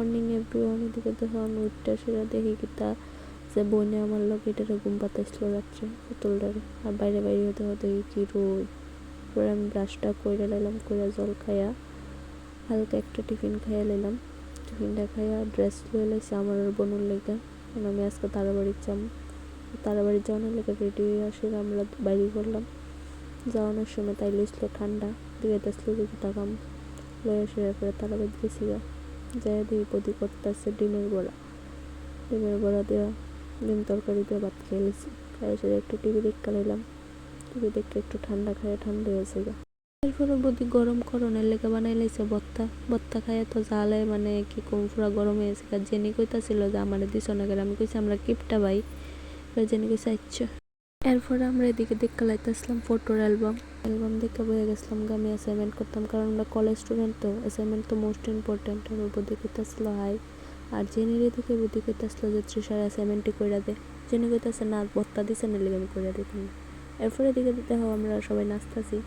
Morning everyone. এদিকে তখন উঠটা সেরা দেখি কিতা যে বইনে আমার লোক এটারে ঘুম পাতাইছিল রাত্রে পুতুলটারে। আর বাইরে বাইরে হতে হতে কি রোদ। পরে আমি ব্রাশটা কইরা লাইলাম, কইরা জল খাইয়া হালকা একটা টিফিন খাইয়া লাইলাম। টিফিনটা খাইয়া ড্রেস লয়ে লাইছি আমার বোনের লেগে। কারণ আমি আজকে তারাবাড়ির যাম। তারাবাড়ি যাওয়ানোর লেগে রেডি হয়ে আসে আমরা বাইরে করলাম। যাওয়ানোর সময় তাই লইছিল ঠান্ডা দিয়েছিল দেখি তাকাম লয়ে আসে। এরপরে তারাবাড়ি গেছি যাই দিয়ে পদি করতেছে ডিমের বড়া দেওয়া ডিম তরকারি দিয়ে ভাত খেয়ে লিছি। খাই এসে একটু টিভি দেখতে লাইলাম। টিভি দেখতে একটু ঠান্ডা খাইয়া ঠান্ডা হয়েছে গা। এরপরে বদি গরম করণের লেগে বানাই লাইছে ভর্তা খাইয়া তো জালে মানে কি কম পুরা গরম হয়েছে গা। জেনি কইতাছিল যে আমার দিছ না গেলে, আমি কইছি আমরা কিপটা ভাই। জেনি কইছে আচ্ছা। এরপরে আমরা এদিকে দেখতে লাইতেছিলাম ফটোর অ্যালবাম দেখে বয়ে গেছিলাম গা। আমি অ্যাসাইনমেন্ট করতাম কারণ আমরা কলেজ স্টুডেন্ট, তো অ্যাসাইনমেন্ট তো মোস্ট ইম্পর্টেন্ট। আমার বুদ্ধি কইতাছিল হাই। আর জেনির এদিকে বুদ্ধি কইতাছিল যে তৃষার অ্যাসাইনমেন্টই কইরা দে। জেনি কইতাছে না ভর্তা দিছে না লেগে আমি কইরা দিতাম না। এরপরে এদিকে দেখো আমরা সবাই নাচতাছি।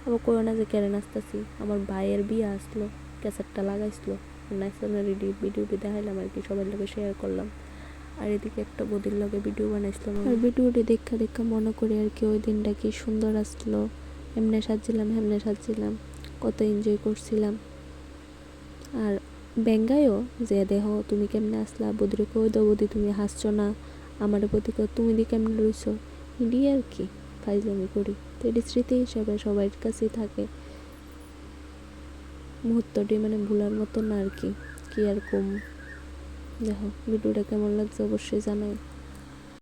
আবার কইও না যে কেড়ে নাচতাছি, আমার ভাইয়ের বিয়ে আসলো, ক্যাসেটটা লাগাইছিল, নাচতানোর ভিডিও দেখাইলাম আর কি, সবার লোকে শেয়ার করলাম। আর এদিকে একটা বদির লগে ভিডিও বানাইছিলাম। আর ভিডিওটি দেখা মনে করি আর কি ওই দিনটা কি সুন্দর আসলো। এমনে সাজছিলাম, কত এনজয় করছিলাম। আর বেঙ্গাইও যে দেখো তুমি কেমনে আসলা, বদিরে কই দাও বদি তুমি হাসছো না, আমার প্রতি তুমি দি কেমনে রইছো, এডি আর কি ফাইজলামি করি। তো এটি স্মৃতি হিসাবে সবার কাছেই থাকে। মুহূর্তটি মানে ভুলার মতো না আর কি আর কম। দেখো ভিডিওটা কেমন লাগছে অবশ্যই জানাই।